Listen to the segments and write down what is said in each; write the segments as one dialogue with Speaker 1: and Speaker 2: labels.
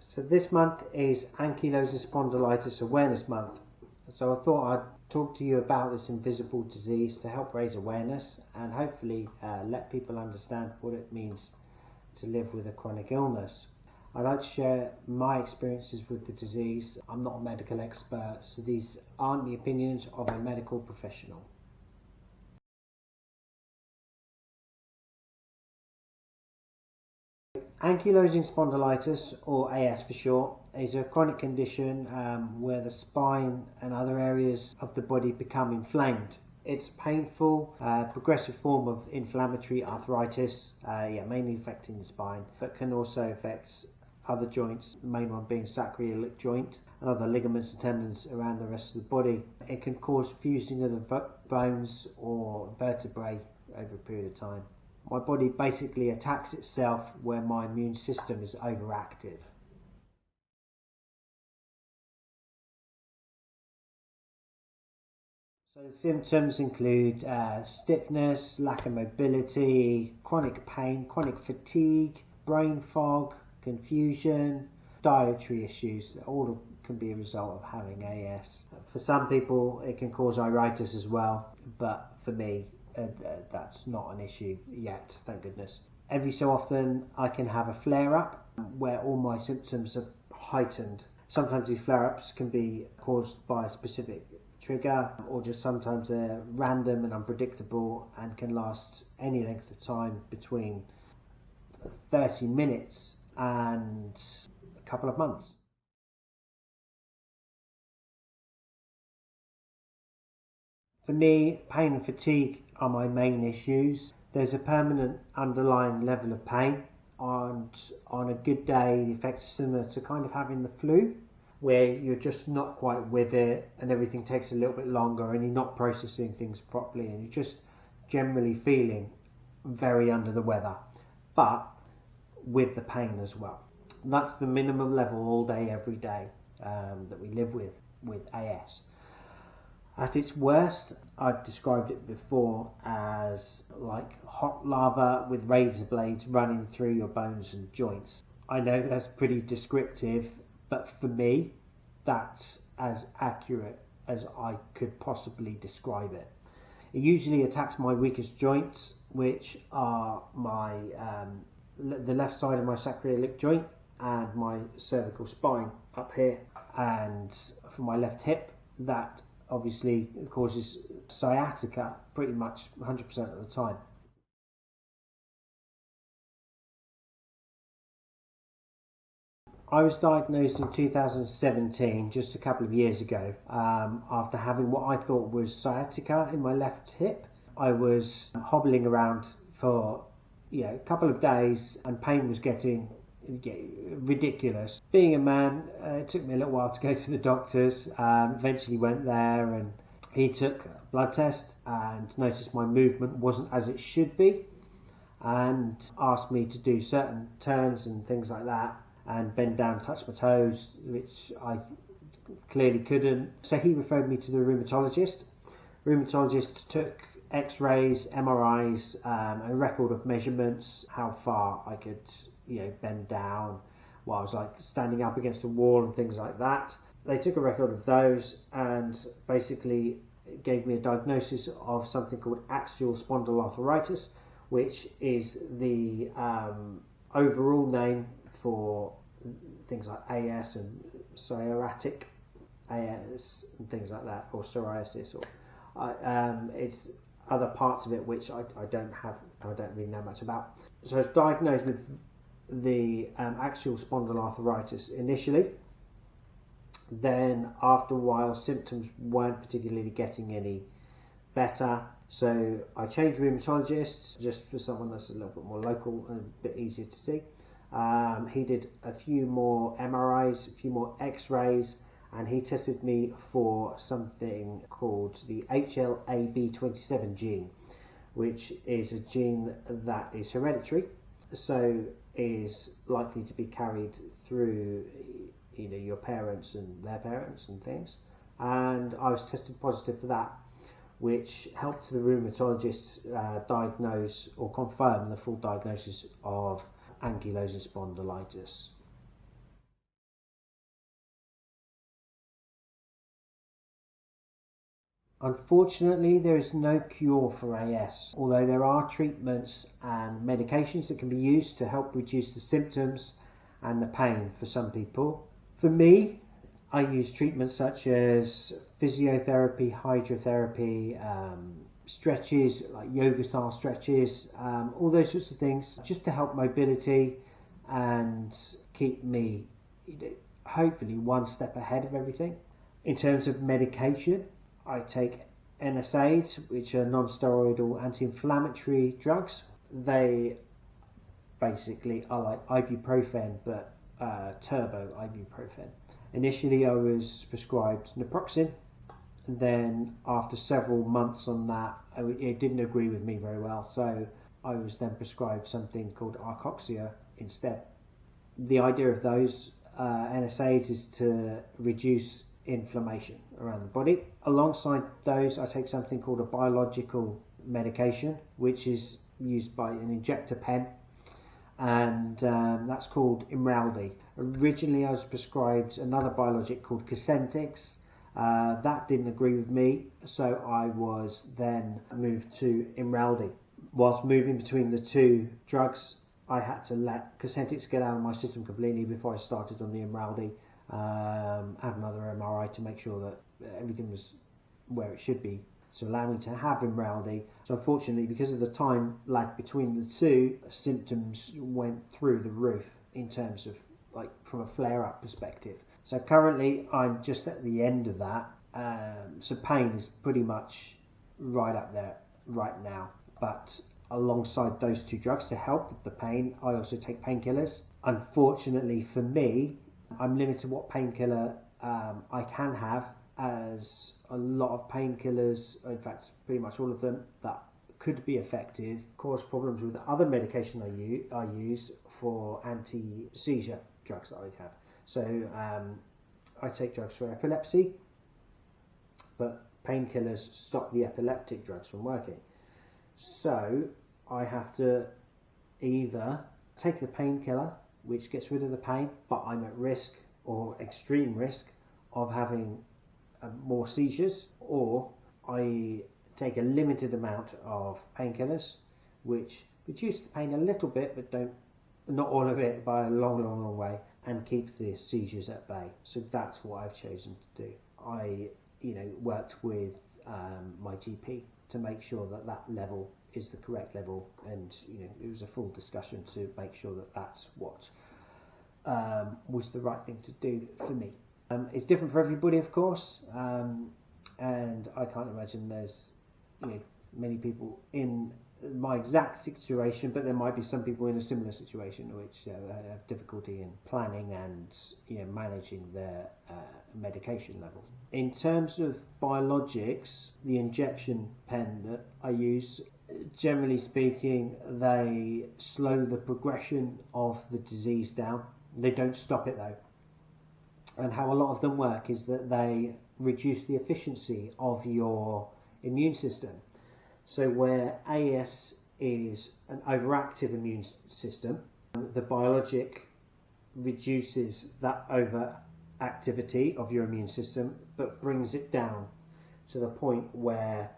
Speaker 1: So this month is Ankylosing Spondylitis Awareness Month. So I thought I'd talk to you about this invisible disease to help raise awareness and hopefully let people understand what it means to live with a chronic illness. I'd like to share my experiences with the disease. I'm not a medical expert, so these aren't the opinions of a medical professional. Ankylosing spondylitis, or AS for short, is a chronic condition where the spine and other areas of the body become inflamed. It's a painful, progressive form of inflammatory arthritis, mainly affecting the spine, but can also affect other joints, the main one being sacroiliac joint, and other ligaments and tendons around the rest of the body. It can cause fusing of the bones or vertebrae over a period of time. My body basically attacks itself where my immune system is overactive. So the symptoms include stiffness, lack of mobility, chronic pain, chronic fatigue, brain fog, confusion, dietary issues. All can be a result of having AS. For some people it can cause iritis as well, but for me that's not an issue yet, thank goodness. Every so often I can have a flare-up where all my symptoms are heightened. Sometimes these flare-ups can be caused by a specific trigger, or just sometimes they're random and unpredictable and can last any length of time between 30 minutes and a couple of months. For me, pain and fatigue are my main issues. There's a permanent underlying level of pain, and on a good day the effects are similar to kind of having the flu, where you're just not quite with it and everything takes a little bit longer and you're not processing things properly and you're just generally feeling very under the weather, but with the pain as well. And that's the minimum level all day, every day that we live with AS. At its worst, I've described it before as like hot lava with razor blades running through your bones and joints. I know that's pretty descriptive, but for me, that's as accurate as I could possibly describe it. It usually attacks my weakest joints, which are the left side of my sacroiliac joint and my cervical spine up here, and for my left hip, that obviously causes sciatica pretty much 100% of the time. I was diagnosed in 2017, just a couple of years ago, after having what I thought was sciatica in my left hip. I was hobbling around for a couple of days and pain was getting ridiculous. Being a man, it took me a little while to go to the doctors. Eventually went there and he took a blood test and noticed my movement wasn't as it should be and asked me to do certain turns and things like that and bend down, touch my toes, which I clearly couldn't. So he referred me to the rheumatologist. Rheumatologist took x-rays, MRIs, a record of measurements, how far I could bend down while I was like standing up against a wall and things like that. They took a record of those and basically gave me a diagnosis of something called Axial Spondylarthritis, which is the overall name for things like AS and psoriatic AS and things like that, or psoriasis, or it's other parts of it which I don't really know much about. So I was diagnosed with the axial spondylarthritis initially. Then after a while symptoms weren't particularly getting any better, so I changed rheumatologists just for someone that's a little bit more local and a bit easier to see. He did a few more MRIs, a few more x-rays, and he tested me for something called the HLA-B27 gene, which is a gene that is hereditary, so is likely to be carried through your parents and their parents and things. And I was tested positive for that, which helped the rheumatologist diagnose or confirm the full diagnosis of ankylosing spondylitis. Unfortunately, there is no cure for AS, although there are treatments and medications that can be used to help reduce the symptoms and the pain for some people. For me, I use treatments such as physiotherapy, hydrotherapy, stretches like yoga style stretches, all those sorts of things, just to help mobility and keep me hopefully one step ahead of everything. In terms of medication, I take NSAIDs, which are non-steroidal anti-inflammatory drugs. They basically are like ibuprofen, but turbo ibuprofen. Initially, I was prescribed naproxen, and then after several months on that, it didn't agree with me very well, so I was then prescribed something called Arcoxia instead. The idea of those NSAIDs is to reduce inflammation around the body. Alongside those, I take something called a biological medication, which is used by an injector pen, and that's called Imraldi. Originally, I was prescribed another biologic called Cosentyx. That didn't agree with me, so I was then moved to Imraldi. Whilst moving between the two drugs, I had to let Cosentyx get out of my system completely before I started on the Imraldi. Had another MRI to make sure that everything was where it should be to allow me to have Imraldi. So unfortunately, because of the time lag between the two, symptoms went through the roof in terms of like from a flare-up perspective. So currently I'm just at the end of that, so pain is pretty much right up there right now. But alongside those two drugs to help with the pain, I also take painkillers. Unfortunately for me, I'm limited to what painkiller I can have, as a lot of painkillers, in fact pretty much all of them that could be effective, cause problems with other medication I use for anti-seizure drugs that I have. So I take drugs for epilepsy, but painkillers stop the epileptic drugs from working. So I have to either take the painkiller, which gets rid of the pain, but I'm at risk or extreme risk of having more seizures, or I take a limited amount of painkillers which reduce the pain a little bit but don't, not all of it by a long way, and keep the seizures at bay. So that's what I've chosen to do. I worked with my GP to make sure that that level is the correct level, and it was a full discussion to make sure that that's what was the right thing to do for me. It's different for everybody, of course, and I can't imagine there's many people in my exact situation, but there might be some people in a similar situation which have difficulty in planning and managing their medication levels. In terms of biologics, the injection pen that I use, generally speaking, they slow the progression of the disease down. They don't stop it though. And how a lot of them work is that they reduce the efficiency of your immune system. So where AS is an overactive immune system, the biologic reduces that overactivity of your immune system, but brings it down to the point where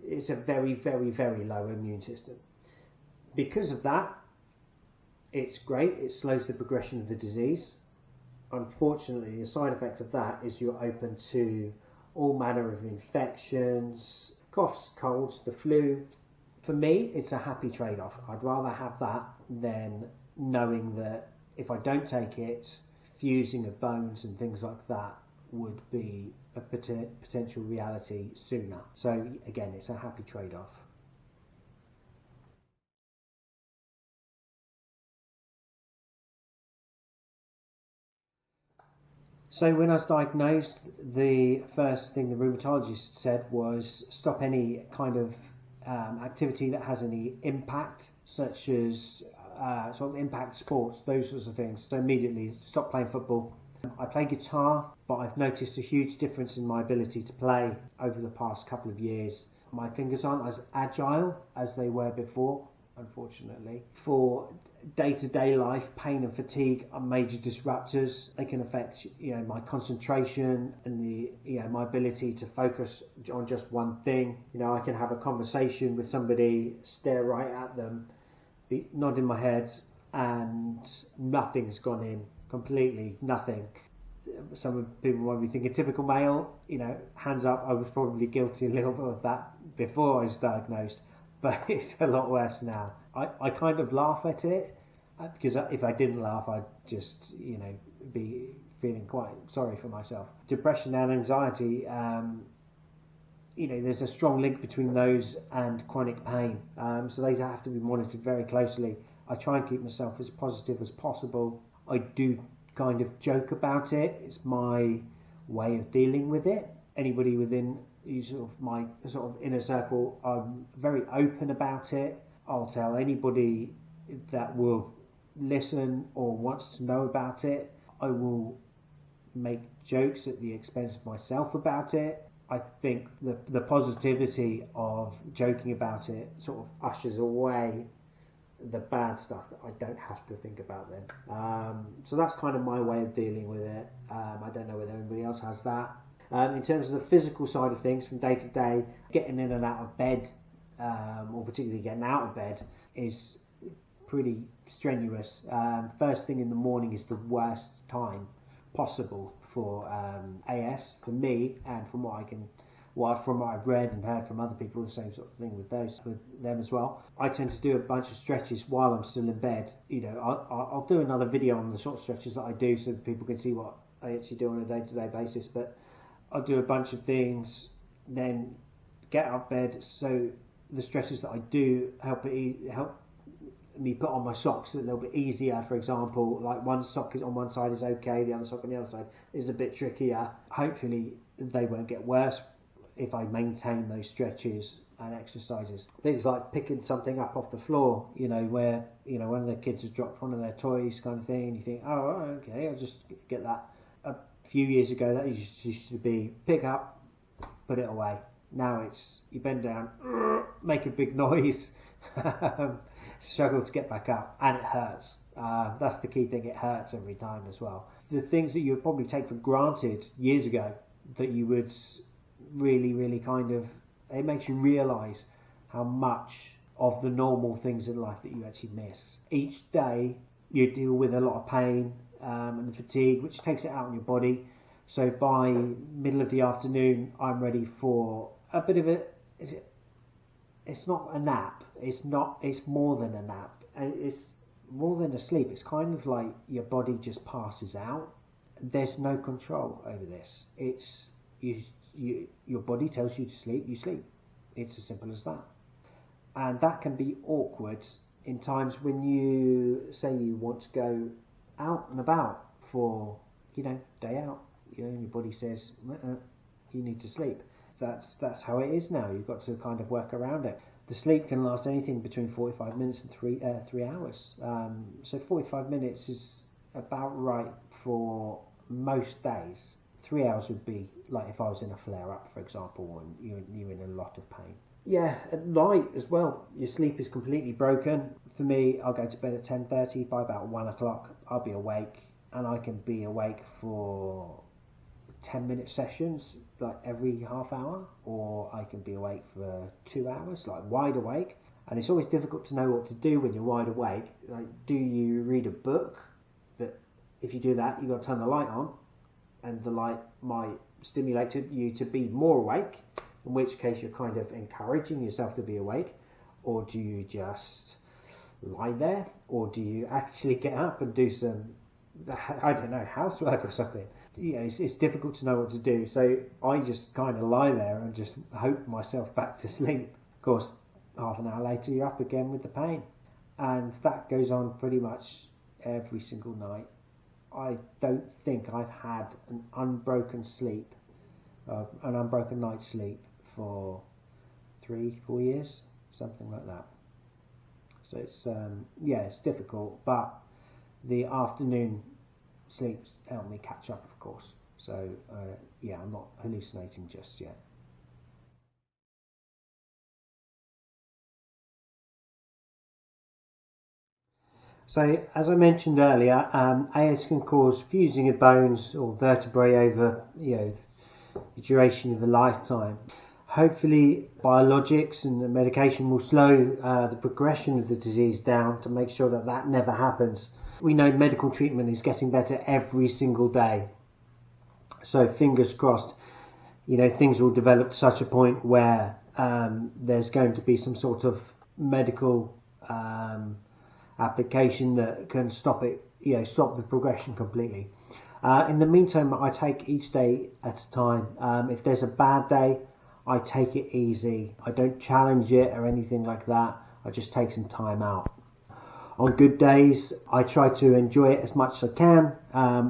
Speaker 1: it's a very, very, very low immune system. Because of that, it's great. It slows the progression of the disease. Unfortunately, the side effect of that is you're open to all manner of infections, coughs, colds, the flu. For me, it's a happy trade-off. I'd rather have that than knowing that if I don't take it, fusing of bones and things like that would be a potential reality sooner. So again, it's a happy trade-off. So when I was diagnosed, the first thing the rheumatologist said was stop any kind of activity that has any impact, such as sort of impact sports, those sorts of things. So immediately stop playing football. I play guitar, but I've noticed a huge difference in my ability to play over the past couple of years. My fingers aren't as agile as they were before, unfortunately. For day-to-day life, pain and fatigue are major disruptors. They can affect, my concentration and my ability to focus on just one thing. I can have a conversation with somebody, stare right at them, be nodding my head, and nothing's gone in. Completely nothing. Some people might be thinking typical male, hands up. I was probably guilty a little bit of that before I was diagnosed, but it's a lot worse now. I kind of laugh at it because if I didn't laugh, I'd just, be feeling quite sorry for myself. Depression and anxiety, there's a strong link between those and chronic pain. So these have to be monitored very closely. I try and keep myself as positive as possible. I do kind of joke about it. It's my way of dealing with it. Anybody within my inner circle, I'm very open about it. I'll tell anybody that will listen or wants to know about it. I will make jokes at the expense of myself about it. I think the positivity of joking about it sort of ushers away the bad stuff that I don't have to think about then. So that's kind of my way of dealing with it. I don't know whether anybody else has that. In terms of the physical side of things, from day to day, getting in and out of bed, or particularly getting out of bed, is pretty strenuous. First thing in the morning is the worst time possible for AS for me, and from what I've read and heard from other people, the same sort of thing with them as well. I tend to do a bunch of stretches while I'm still in bed. I'll do another video on the sort of stretches that I do so that people can see what I actually do on a day-to-day basis. But I'll do a bunch of things, then get out of bed. So the stretches that I do help me put on my socks a little bit easier. For example, like one sock is on one side is okay, the other sock on the other side is a bit trickier. Hopefully they won't get worse if I maintain those stretches and exercises. Things like picking something up off the floor, where one of the kids has dropped one of their toys, kind of thing, and you think, oh, okay, I'll just get that. A few years ago that used to be pick up, put it away. Now it's you bend down, make a big noise, struggle to get back up, and it hurts. That's the key thing, it hurts every time as well. The things that you would probably take for granted years ago that you would really kind of, it makes you realise how much of the normal things in life that you actually miss. Each day you deal with a lot of pain and fatigue, which takes it out on your body. So by middle of the afternoon, I'm ready for a bit of it's not a nap. It's more than a nap. It's more than a sleep. It's kind of like your body just passes out. There's no control over this. It's your body tells you to sleep, you sleep. It's as simple as that. And that can be awkward in times when you say you want to go out and about for, day out. And your body says, you need to sleep. That's how it is now. You've got to kind of work around it. The sleep can last anything between 45 minutes and 3 hours. So 45 minutes is about right for most days. 3 hours would be like if I was in a flare-up, for example, and you're in a lot of pain. Yeah, at night as well, your sleep is completely broken. For me, I'll go to bed at 10:30. By about 1 o'clock, I'll be awake, and I can be awake for 10-minute sessions, like every half hour, or I can be awake for 2 hours, like wide awake. And it's always difficult to know what to do when you're wide awake. Like, do you read a book? But if you do that, you've got to turn the light on, and the light might stimulate you to be more awake, in which case you're kind of encouraging yourself to be awake. Or do you just lie there, or do you actually get up and do some, I don't know, housework or something? It's difficult to know what to do, so I just kind of lie there and just hope myself back to sleep. Of course, half an hour later you're up again with the pain, and that goes on pretty much every single night. I don't think I've had an unbroken night's sleep for 3-4 years, something like that. So it's difficult, but the afternoon sleeps help me catch up, of course. So I'm not hallucinating just yet. So, as I mentioned earlier, AS can cause fusing of bones or vertebrae over, the duration of a lifetime. Hopefully, biologics and the medication will slow the progression of the disease down to make sure that that never happens. We know medical treatment is getting better every single day. So, fingers crossed, things will develop to such a point where there's going to be some sort of medical application that can stop the progression completely. In the meantime, I take each day at a time. If there's a bad day, I take it easy. I don't challenge it or anything like that. I just take some time out. On good days, I try to enjoy it as much as I can.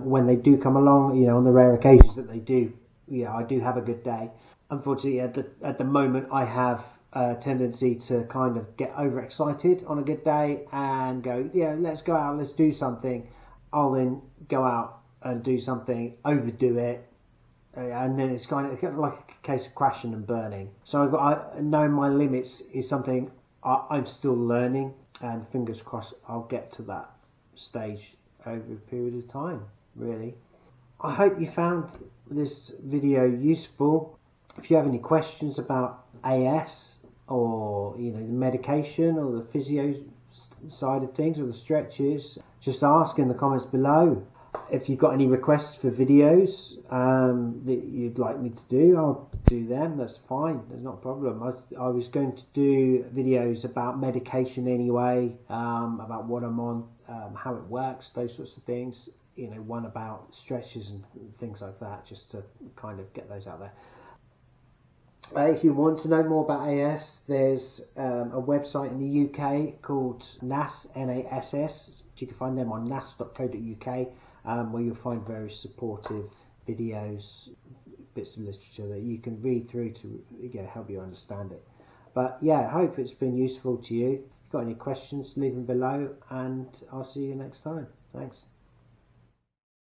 Speaker 1: When they do come along, on the rare occasions that they do, I do have a good day. Unfortunately, at the moment, I have a tendency to kind of get overexcited on a good day and go, let's go out, let's do something. I'll then go out and do something, overdo it, and then it's kind of like a case of crashing and burning. So I knowing my limits is something I'm still learning, and fingers crossed I'll get to that stage over a period of time, really. I hope you found this video useful. If you have any questions about AS or the medication or the physio side of things or the stretches, just ask in the comments below. If you've got any requests for videos that you'd like me to do, I'll do them. That's fine. There's not a problem. I was going to do videos about medication anyway, about what I'm on, how it works, those sorts of things. One about stretches and things like that, just to kind of get those out there. If you want to know more about AS, there's a website in the UK called NASS, N-A-S-S. You can find them on nass.co.uk, where you'll find very supportive videos, bits of literature that you can read through to help you understand it. But I hope it's been useful to you. If you've got any questions, leave them below, and I'll see you next time. Thanks.